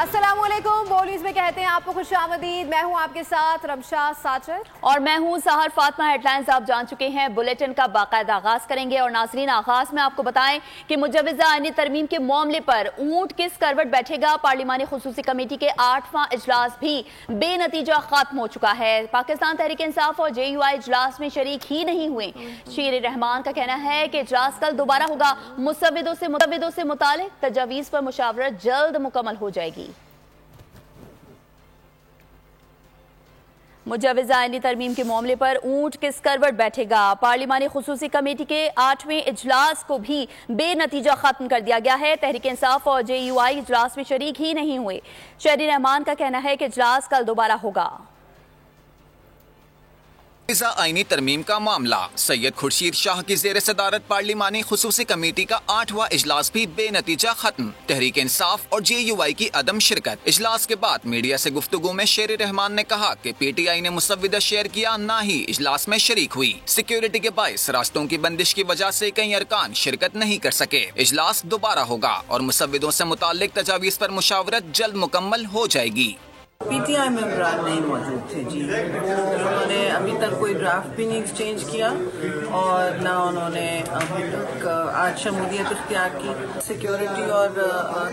अस्सलामुअलैकुम। बोलीज में कहते हैं आपको खुशामदीद। मैं हूं आपके साथ रमशा साचर और मैं हूं सहर फातिमा। हेडलाइंस आप जान चुके हैं, बुलेटिन का बाकायदा आगाज करेंगे। और नाजरीन, आगाज में आपको बताएं कि मुजव्वज़ा आईनी तरमीम के मामले पर ऊंट किस करवट बैठेगा। पार्लिमानी खुसूसी कमेटी के 8वां इजलास भी बेनतीजा खत्म हो चुका है। पाकिस्तान तहरीक इंसाफ और JUI इजलास में शरीक ही नहीं हुए। शेर रहमान का कहना है कि इजलास कल दोबारा होगा। मुसव्विदों से मुतालिक तजावीज़ पर मुशावरत जल्द मुकम्मल हो जाएगी। मुजव्वज़ा आईनी तरमीम के मामले पर ऊंट किस करवट बैठेगा। पार्लिमानी खुसूसी कमेटी के 8वें इजलास को भी बेनतीजा खत्म कर दिया गया है। तहरीक इंसाफ और JUI इजलास में शरीक ही नहीं हुए। शेर रहमान का कहना है कि इजलास कल दोबारा होगा। आईनी तरमीम का मामला। सैयद खुर्शीद शाह की ज़ेर सदारत पार्लिमानी खुसूसी कमेटी का 8वां इजलास भी बेनतीजा खत्म। तहरीक इंसाफ और JUI की अदम शिरकत। इजलास के बाद मीडिया से गुफ्तगू में शेर रहमान ने कहा कि PTI ने मुसव्विदा शेयर किया, ना ही इजलास में शरीक हुई। सिक्योरिटी के बाइस रास्तों की बंदिश की वजह से कई अरकान शिरकत नहीं कर सके। इजलास दोबारा होगा और मुसव्विदों से मुताल्लिक तजावीज़ पर मुशावरत जल्द मुकम्मल हो जाएगी। PTI मेंबरान नहीं मौजूद थे जी। उन्होंने अभी तक कोई ड्राफ्ट भी नहीं एक्सचेंज किया और ना उन्होंने अभी तक आज शमूलियत इख्तियार की। सिक्योरिटी और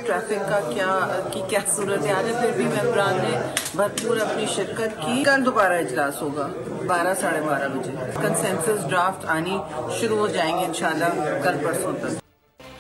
ट्रैफिक का क्या सूरत हाल है, फिर भी मेंबरान ने भरपूर अपनी शिरकत की। कल दोबारा इजलास होगा 12 साढ़े 12 बजे। कंसेंसस ड्राफ्ट आनी शुरू हो जाएंगे इंशाल्लाह कल परसों तक।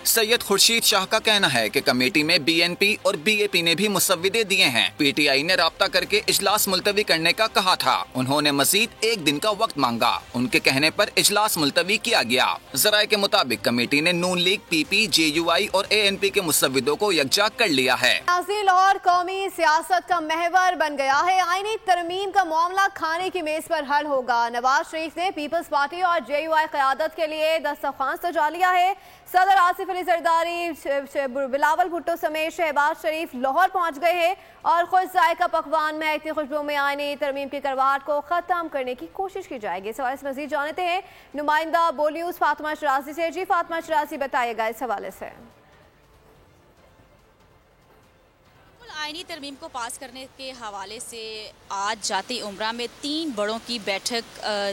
सैयद खुर्शीद शाह का कहना है कि कमेटी में BNP और BAP ने भी मुसव्विदे दिए हैं। PTI ने राब्ता करके इजलास मुलतवी करने का कहा था। उन्होंने मजीद एक दिन का वक्त मांगा। उनके कहने पर इजलास मुलतवी किया गया। जराये के मुताबिक कमेटी ने नून लीग, PP, JUI और ANP के मुसव्विदों को यकजा कर लिया है। नाज़िल और कौमी सियासत का महवर बन गया है। आईनी तरमीम का मामला खाने की मेज पर हल होगा। नवाज शरीफ ने पीपल्स पार्टी और JUI क़यादत के लिए दस्तरख्वान सजा लिया है। सदर आसिफ अली जरदारी, बिलावल भुट्टो समेत शहबाज शरीफ लाहौर पहुंच गए हैं और खुद जायका पकवान महकती खुशबू में आईनी तरमीम की करवाहट को ख़त्म करने की कोशिश की जाएगी। इस हवाले से मज़ीद जानते हैं नुमाइंदा बो न्यूज़ फातिमा शराजी से। जी फातिमा शराजी, बताइएगा इस हवाले से। आईनी तरमीम को पास करने के हवाले से आज जाती उम्रा में 3 बड़ों की बैठक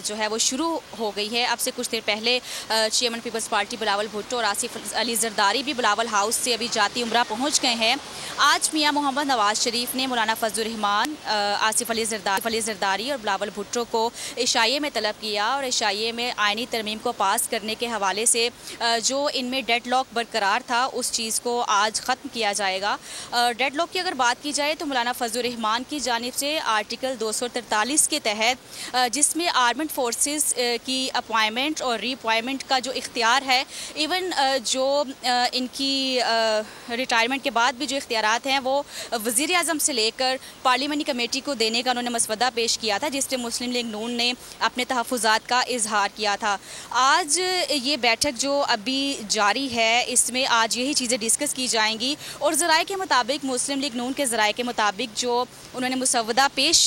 जो है वो शुरू हो गई है। अब से कुछ देर पहले chairman people's party Bilawal Bhutto और आसिफ अली जरदारी भी बिलावल हाउस से अभी जाती उम्रा पहुंच गए हैं। आज मियां मोहम्मद नवाज शरीफ ने मौलाना फजलुर रहमान, आसिफ अली जरदारी और बिलावल भुट्टो को इशाइये में तलब किया और इशाइये में आईनी तरमीम को पास करने के हवाले से जो इनमें डेडलॉक बरकरार था उस चीज़ को आज ख़त्म किया जाएगा। डेडलॉक की अगर बात की जाए तो मौलाना फजलुर रहमान की जानिब से आर्टिकल 243 के तहत जिसमें आर्मड फोर्सेस की अपॉइंटमेंट और रीअपॉइंटमेंट का जो इख्तियार है, इवन जो इनकी रिटायरमेंट के बाद भी जो इख्तियारात हैं वो वज़ीर आज़म से लेकर पार्लिमानी कमेटी को देने का उन्होंने मसवदा पेश किया था, जिससे मुस्लिम लीग नून ने अपने तहफ़्फ़ुज़ात का इजहार किया था। आज ये बैठक जो अभी जारी है इसमें आज यही चीज़ें डिस्कस की जाएंगी और ज़राए के मुताबिक मुस्लिम लीग नून के ज़राए के मुताबिक जो उन्होंने मुसव्वदा पेश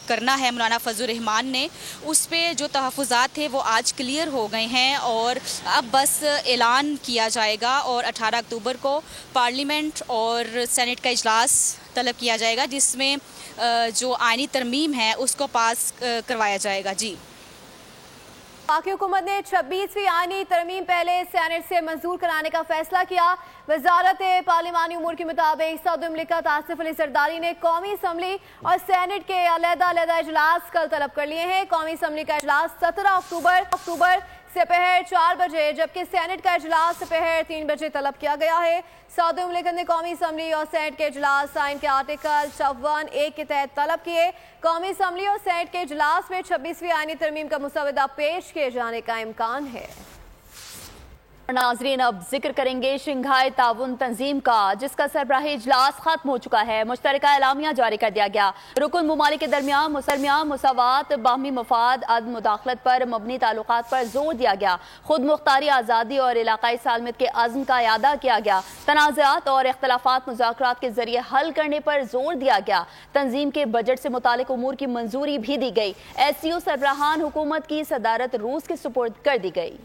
करना है मौलाना फजलुर रहमान ने, उस पर जो तहफ़्फ़ुज़ात थे वो आज क्लियर हो गए हैं और अब बस ऐलान किया जाएगा और 18 अक्टूबर को पार्लियामेंट और सेनेट का इजलास तलब किया जाएगा, जिसमें जो आईनी तरमीम है उसको पास करवाया जाएगा। जी, पाक हुकूमत ने 26वीं आईनी तरमीम पहले सेनेट से मंजूर कराने का फैसला किया। वजारत पार्लिमानी उमूर के मुताबिक सदर मुमलिकत आसिफ अली जरदारी ने कौमी असम्बली और सेनेट के अलग-अलग इजलास कल तलब कर लिए हैं। कौमी असम्बली का इजलास 17 अक्टूबर दोपहर 4 बजे, जबकि सेनेट का इजलास दोपहर 3 बजे तलब किया गया है। सदर मुमलिकत ने कौमी असम्बली और सेनेट के इजलास आइन के आर्टिकल 54(1) के तहत तलब किए। कौमी असम्बली और सेनेट के इजलास में 26वीं आईनी तरमीम का मुसव्वदा पेश किए जाने का इम्कान है। नाजरीन, अब जिक्र करेंगे शंघाई ताउन तंजीम का, जिसका सरबराही इजलास खत्म हो चुका है। मुश्तरका एलामिया जारी कर दिया गया। रुकन मुमालिक के दरमियान मुसावात, बाहमी मफाद, अदम मुदाखलत पर मबनी ताल्लुकात पर जोर दिया गया। खुद मुख्तारी, आज़ादी और इलाकाई सालमत के अज़्म का यादा किया गया। तनाज़ात और इख्तलाफात मुज़ाकरात के जरिए हल करने पर जोर दिया गया। तंजीम के बजट से मुतालिक उमूर की मंजूरी भी दी गई। SCO सरबराहान हुकूमत की सदारत रूस के सुपुर्द कर दी गई।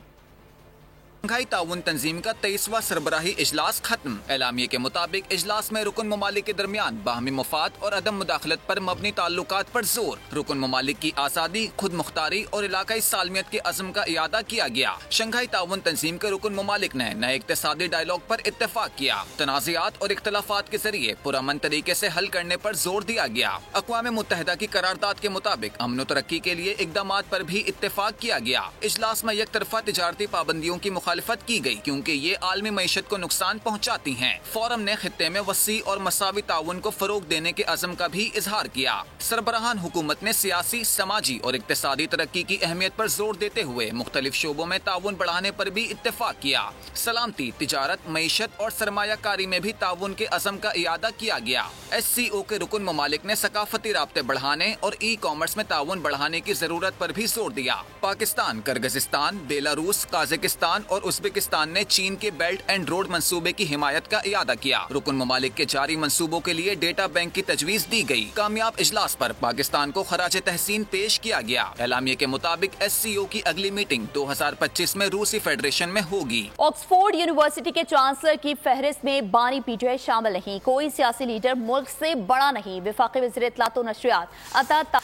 शंघाई ताउन तंजीम का 23वां सरबराही इजलास खत्म। एलामिये के मुताबिक इजलास में रुकन ममालिक के दरमियान बाहमी मुफाद और अदम मुदाखलत पर मबनी ताल्लुकात पर जोर। रुकन ममालिक की आज़ादी, खुद मुख्तारी और इलाकाई सालमियत के अज़म का इयादा किया गया। शंघाई ताउन तंजीम के रुकन ममालिक ने नए इक्तिसादी डायलॉग पर इत्तेफाक किया। तनाज़ात और इख्तलाफात के जरिए पुरअमन तरीके से हल करने पर जोर दिया गया। अक़वाम मुत्तहिदा की करारदाद के मुताबिक अमन और तरक्की के लिए इक़दामात पर भी इत्तेफाक किया गया। इजलास में एक तरफा तिजारती पाबंदियों की मुखालिफत की गई क्योंकि ये आलमी मईशत को नुकसान पहुँचाती हैं। फोरम ने खित्ते में वसी और मसावी ताउन को फरोग देने के अज़म का भी इजहार किया। सरबराहान हुकूमत ने सियासी, समाजी और इक्तिसादी तरक्की की अहमियत पर जोर देते हुए मुख्तलिफ शोबों में ताउन बढ़ाने पर भी इत्तेफाक किया। सलामती, तिजारत, मईशत और सरमायाकारी में भी ताउन के अज़म का इयादा किया गया। SCO के रुकन ममालिक ने सकाफती राब्ते बढ़ाने और ई-कॉमर्स में ताउन बढ़ाने की जरूरत पर भी जोर दिया। पाकिस्तान, किर्गिस्तान, बेलारूस, काजाकिस्तान और उज़्बेकिस्तान ने चीन के बेल्ट एंड रोड मंसूबे की हिमायत का इयादा किया। रुकन ममालिक के जारी मंसूबों के लिए डेटा बैंक की तजवीज दी गई। कामयाब इजलास पर पाकिस्तान को खराज तहसीन पेश किया गया। एलामिये के मुताबिक SCO की अगली मीटिंग 2025 में रूसी फेडरेशन में होगी। ऑक्सफोर्ड यूनिवर्सिटी के चांसलर की फहरिस्त में बानी PTI शामिल नहीं। कोई सियासी लीडर मुल्क से बड़ा नहीं। वफाकी वज़ीर इत्तलात व नशरियात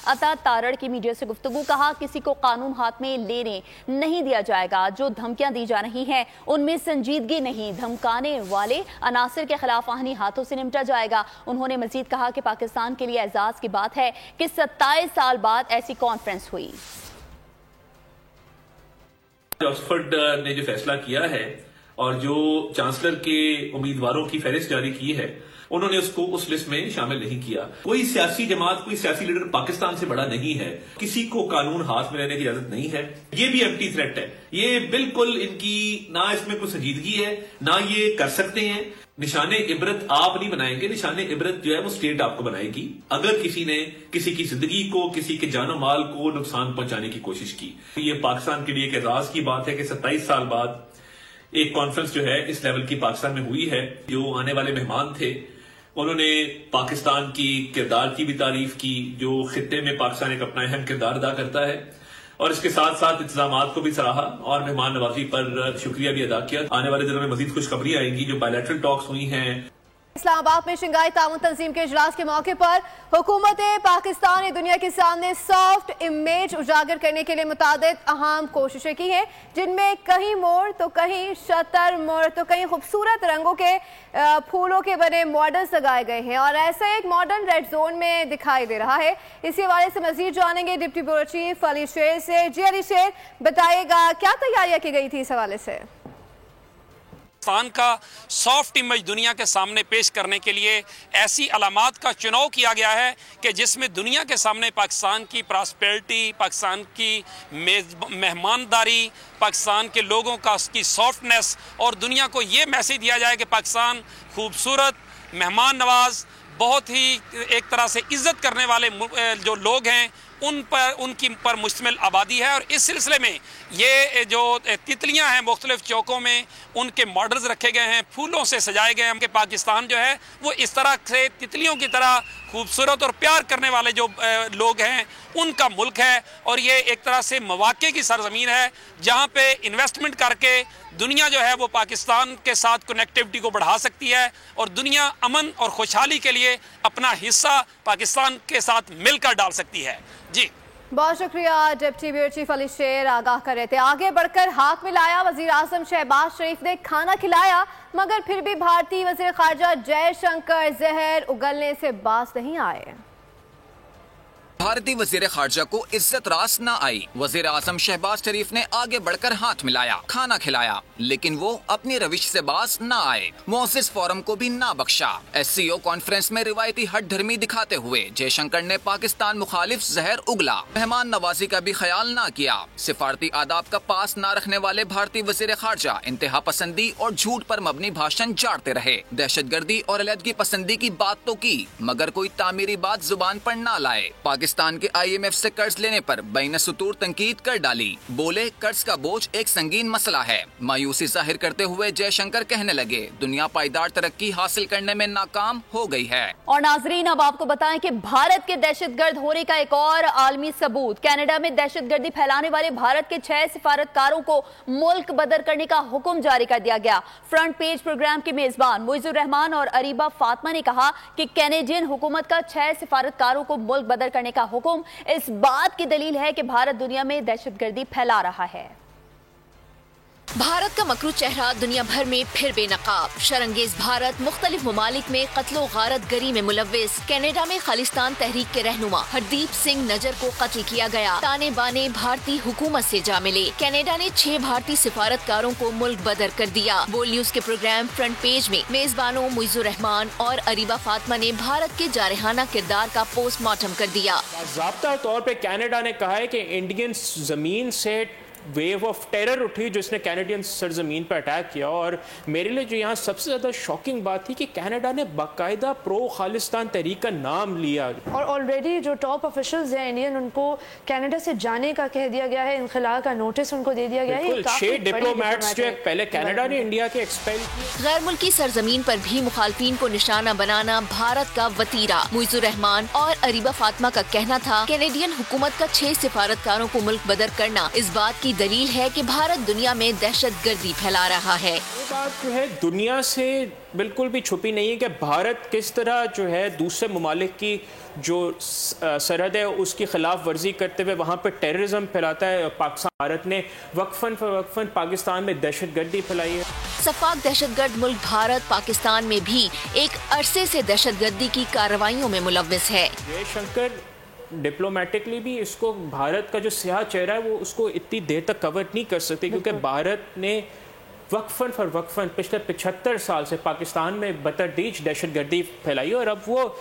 अता तारड़ की मीडिया से गुफ्तगू, कहा किसी को कानून हाथ में लेने नहीं दिया जाएगा। जो धमकियां दी जा रही हैं उनमें संजीदगी नहीं। धमकाने वाले अनासर के खिलाफ आहनी हाथों से निपटा जाएगा। उन्होंने मजीद कहा कि पाकिस्तान के लिए एजाज की बात है कि 27 साल बाद ऐसी कॉन्फ्रेंस हुई। ऑक्सफोर्ड ने जो फैसला किया है और जो चांसलर के उम्मीदवारों की फहरिस्त जारी की है, उन्होंने उसको उस लिस्ट में शामिल नहीं किया। कोई सियासी जमात, कोई सियासी लीडर पाकिस्तान से बड़ा नहीं है। किसी को कानून हाथ में लेने की इजाजत नहीं है। ये भी एम्प्टी थ्रेट है। ये बिल्कुल इनकी ना इसमें कोई संजीदगी है, ना ये कर सकते हैं। निशाने इबरत आप नहीं बनाएंगे, निशाने इबरत जो है वो स्टेट आपको बनाएगी अगर किसी ने किसी की जिंदगी को, किसी के जानो माल को नुकसान पहुंचाने की कोशिश की। ये पाकिस्तान के लिए एक एजाज की बात है कि 27 साल बाद एक कॉन्फ्रेंस जो है इस लेवल की पाकिस्तान में हुई है। जो आने वाले मेहमान थे उन्होंने पाकिस्तान की किरदार की भी तारीफ की, जो खित्ते में पाकिस्तान एक अपना अहम किरदार अदा करता है, और इसके साथ साथ इंतजामात को भी सराहा और मेहमान नवाजी पर शुक्रिया भी अदा किया। आने वाले दिनों में मजीद खुशखबरी आएगी। जो बायलैटरल टॉक्स हुई हैं इस्लामाबाद में शंघाई ताउन तंजीम के इजलास के मौके पर हुकूमत पाकिस्तान ने दुनिया के सामने सॉफ्ट इमेज उजागर करने के लिए मुताबिक अहम कोशिशें की हैं, जिनमें कहीं मोर तो कहीं शतर मोर तो कहीं खूबसूरत रंगों के फूलों के बने मॉडल्स लगाए गए हैं और ऐसा एक मॉडर्न रेड जोन में दिखाई दे रहा है। इसी हवाले से मजीद जानेंगे डिप्टी ब्यूरो चीफ अली शेर से। जी अली शेर, बताइएगा क्या तैयारियां की गई थी इस हवाले से? पाकिस्तान का सॉफ्ट इमेज दुनिया के सामने पेश करने के लिए ऐसी अलामात का चुनाव किया गया है कि जिसमें दुनिया के सामने पाकिस्तान की प्रॉस्पेरिटी, पाकिस्तान की मेहमानदारी, पाकिस्तान के लोगों का उसकी सॉफ्टनेस और दुनिया को ये मैसेज दिया जाए कि पाकिस्तान खूबसूरत, मेहमान नवाज, बहुत ही एक तरह से इज्जत करने वाले जो लोग हैं उनकी पर मुश्तमिल आबादी है। और इस सिलसिले में ये जो तितलियां हैं मुख्तलिफ चौकों में उनके मॉडल्स रखे गए हैं, फूलों से सजाए गए हैं कि पाकिस्तान जो है वो इस तरह से तितलियों की तरह खूबसूरत और प्यार करने वाले जो लोग हैं उनका मुल्क है। और ये एक तरह से मौके की सरजमीन है जहाँ पे इन्वेस्टमेंट करके दुनिया जो है वो पाकिस्तान के साथ कनेक्टिविटी को बढ़ा सकती है और दुनिया अमन और खुशहाली के लिए अपना हिस्सा पाकिस्तान के साथ मिलकर डाल सकती है। जी बहुत शुक्रिया डिप्टी ब्यूरो चीफ अली शेर आगाह कर रहे थे। आगे बढ़कर हाथ मिलाया वजीर आजम शहबाज शरीफ ने खाना खिलाया, मगर फिर भी भारतीय वजीर खारजा जयशंकर जहर उगलने से बाज नहीं आए। भारतीय वजीर खारजा को इज्जत रास न आई। वजीर आजम शहबाज शरीफ ने आगे बढ़कर हाथ मिलाया, खाना खिलाया, लेकिन वो अपनी रविश से बाज न आए। मोअज़्ज़िज़ फोरम को भी ना बख्शा। SCO कॉन्फ्रेंस में रिवायती हट धर्मी दिखाते हुए जयशंकर ने पाकिस्तान मुखालिफ जहर उगला। मेहमान नवाजी का भी ख्याल न किया। सिफारती आदाब का पास न रखने वाले भारतीय वजीर खारजा इंतहा पसंदी और झूठ पर मबनी भाषण झाड़ते रहे। दहशत गर्दी और अलहदगी पसंदी की बात तो की, मगर कोई तामीरी बात जुबान पर न लाए। पाकिस्तान के IMF से कर्ज लेने पर बैन सुतूर तंकीद कर डाली। बोले कर्ज का बोझ एक संगीन मसला है। मायूस मायूसी जाहिर करते हुए जयशंकर कहने लगे, दुनिया पायदार तरक्की हासिल करने में नाकाम हो गई है। और नाजरीन, अब आपको बताएं कि भारत के दहशतगर्द होने का एक और आलमी सबूत। कनाडा में दहशतगर्दी फैलाने वाले भारत के 6 सिफारतकारों को मुल्क बदर करने का हुक्म जारी कर दिया गया। फ्रंट पेज प्रोग्राम के मेजबान मुइजुर रहमान और अरीबा फातिमा ने कहा कि कैनेडियन हुकूमत का 6 सिफारतकारों को मुल्क बदर करने का हुक्म इस बात की दलील है कि भारत दुनिया में दहशतगर्दी फैला रहा है। भारत का मकरू चेहरा दुनिया भर में फिर बेनकाब। शरंगेज भारत मुख्तलिफ ममालिक में कत्लो गारत गरी में मुलव्विस। कनाडा में खालिस्तान तहरीक के रहनुमा हरदीप सिंह नजर को कत्ल किया गया। ताने बाने भारतीय हुकूमत से जा मिले। कनाडा ने 6 भारतीय सिफारतकारों को मुल्क बदर कर दिया। बोल न्यूज के प्रोग्राम फ्रंट पेज में मेजबानों मुइजुर रहमान और अरीबा फातिमा ने भारत के जारहाना किरदार का पोस्टमार्टम कर दिया। ज़ाब्ता तौर पे कनाडा ने कहा है कि इंडियन जमीन से वेव ऑफ टेरर उठी जिसने कैनेडियन सरजमीन पर अटैक किया। और मेरे लिए जो यहाँ सबसे ज़्यादा शॉकिंग बात थी कि कनाडा ने बाकायदा प्रो खालिस्तान तहरीक का नाम लिया। और ऑलरेडी जो टॉप ऑफिशियल्स हैं इंडियन, उनको कनाडा से जाने का कह दिया गया है, इनखला का नोटिस उनको दे दिया गया है। 6 डिप्लोमेट्स जो पहले कनाडा ने इंडिया के एक्सपेल किए। गैर मुल्की सरजमीन पर भी मुखालफिन को निशाना बनाना भारत का वतीरा। मुइजुर रहमान और अरीबा फातिमा का कहना था कैनेडियन हुकूमत का 6 सिफारतकारों को मुल्क बदर करना इस बात की दलील है कि भारत दुनिया में दहशतगर्दी फैला रहा है। ये बात जो है दुनिया से बिल्कुल भी छुपी नहीं है कि भारत किस तरह जो है दूसरे ममालिक की जो सरहद है उसकी खिलाफ वर्जी करते हुए वहाँ पर टेररिज्म फैलाता है। पाकिस्तान भारत ने वक्फन पाकिस्तान में दहशतगर्दी फैलाई है। सफाक दहशतगर्द मुल्क भारत पाकिस्तान में भी एक अरसे से दहशतगर्दी की कार्रवाइयों में मुलव्विस है। जयशंकर डिप्लोमेटिकली भी इसको भारत का जो स्याह चेहरा है वो उसको इतनी देर तक कवर नहीं कर सकते, क्योंकि भारत ने वक्फन पिछले 75 साल से पाकिस्तान में बतरदीज दहशतगर्दी फैलाई और अब वो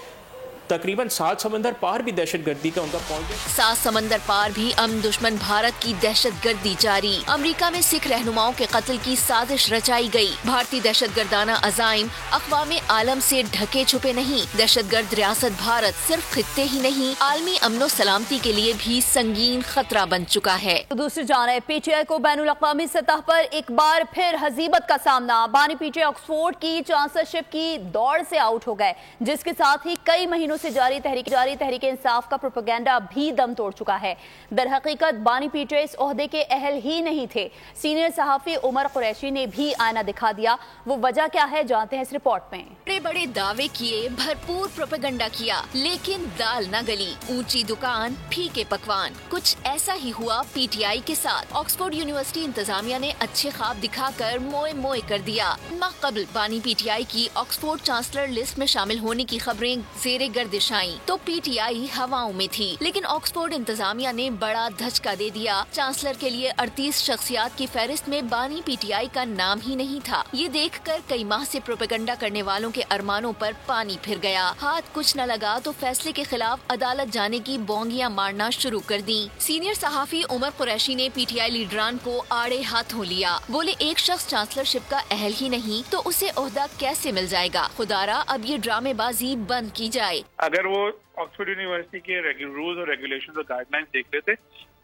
तकरीबन 7 समंदर पार भी दहशतगर्दी का उनका पहुंच गया। 7 समंदर पार भी अमन दुश्मन भारत की दहशतगर्दी जारी। अमेरिका में सिख रहनुमाओं के कत्ल की साजिश रचाई गई। भारतीय दहशतगर्दाना अजाइम अक़वाम आलम से ढके छुपे नहीं। दहशतगर्द रियासत भारत सिर्फ खित्ते ही नहीं आलमी अमनो सलामती के लिए भी संगीन खतरा बन चुका है। तो दूसरी जानिब पीटीआई को बैनुल अक़वामी सतह पर एक बार फिर हजीबत का सामना। बानी पीटीआई ऑक्सफोर्ड की चांसलरशिप की दौड़ से आउट हो गए, जिसके साथ ही कई महीनों से जारी तहरीक इंसाफ का प्रोपेगेंडा भी दम तोड़ चुका है। दरहकीकत बानी पीटीआई इस ओहदे के अहल ही नहीं थे। सीनियर सहाफी उमर कुरैशी ने भी आईना दिखा दिया। वो वजह क्या है जानते हैं इस रिपोर्ट में। बड़े बड़े दावे किए, भरपूर प्रोपेगेंडा किया, लेकिन दाल न गली। ऊंची दुकान फीके पकवान। कुछ ऐसा ही हुआ पीटीआई के साथ। ऑक्सफोर्ड यूनिवर्सिटी इंतजामिया ने अच्छे ख्वाब दिखाकर मोए मोए कर दिया। माह कबल बानी पीटीआई की ऑक्सफोर्ड चांसलर लिस्ट में शामिल होने की खबरें जेरे गर्दिश आईं तो पीटीआई हवाओं में थी, लेकिन ऑक्सफोर्ड इंतजामिया ने बड़ा धचका दे दिया। चांसलर के लिए 38 शख्सियात की फहरिस्त में बानी पीटीआई का नाम ही नहीं था। ये देखकर कई माह से प्रोपेगेंडा करने वालों के अरमानों पर पानी फिर गया। हाथ कुछ न लगा तो फैसले के खिलाफ अदालत जाने की बोंगियां मारना शुरू कर दी। सीनियर सहाफी उमर कुरैशी ने पीटीआई लीडरान को आड़े हाथों लिया। बोले एक शख्स चांसलरशिप का अहल ही नहीं तो उसे ओहदा कैसे मिल जाएगा। खुदारा अब ये ड्रामेबाजी बंद की जाए। अगर वो ऑक्सफोर्ड यूनिवर्सिटी के रूल्स और रेगुलेशंस और गाइडलाइंस देख लेते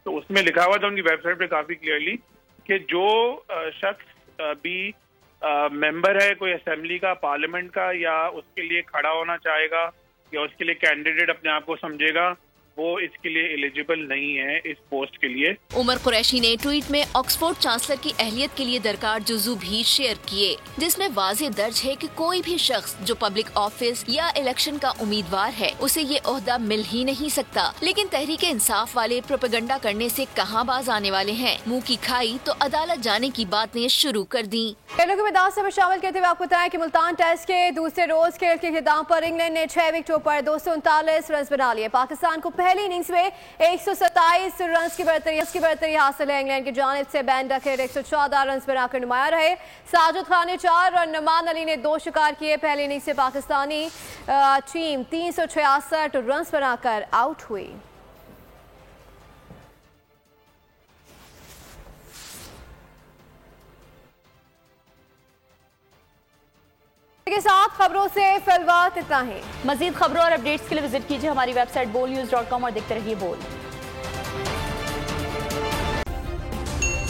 तो उसमें लिखा हुआ था उनकी वेबसाइट पे काफी क्लियरली कि जो शख्स भी मेंबर है कोई असेंबली का, पार्लियामेंट का, या उसके लिए खड़ा होना चाहेगा या उसके लिए कैंडिडेट अपने आप को समझेगा, वो इसके लिए एलिजिबल नहीं है इस पोस्ट के लिए। उमर कुरैशी ने ट्वीट में ऑक्सफोर्ड चांसलर की अहलियत के लिए दरकार जुजू भी शेयर किए, जिसमें वाज़ेह दर्ज है कि कोई भी शख्स जो पब्लिक ऑफिस या इलेक्शन का उम्मीदवार है उसे ये ओहदा मिल ही नहीं सकता। लेकिन तहरीक इंसाफ वाले प्रोपेगेंडा करने से कहां बाज आने वाले हैं। मुंह की खाई तो अदालत जाने की बातें शुरू कर दी। खेलों के मैदान से शामिल करते हुए आपको बताएं कि मुल्तान टेस्ट के दूसरे रोज खेल के खिताब पर इंग्लैंड ने 6 विकेटों पर 239 रन बना लिए। पाकिस्तान को पहली इनिंग्स में 127 रन की बढ़तरी हासिल है। इंग्लैंड की जानिब से बैन डकेट 114 रन बनाकर नुमाया रहे। साजिद खान ने 4 और नमान अली ने 2 शिकार किए। पहली इनिंग्स से पाकिस्तानी टीम 366 रन बनाकर आउट हुई। के साथ खबरों से फिलहाल इतना ही। मजीद खबरों और अपडेट्स के लिए विजिट कीजिए हमारी वेबसाइट bolnews.com और देखते रहिए बोल।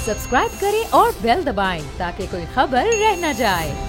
सब्सक्राइब करें और बेल दबाएं ताकि कोई खबर रह न जाए।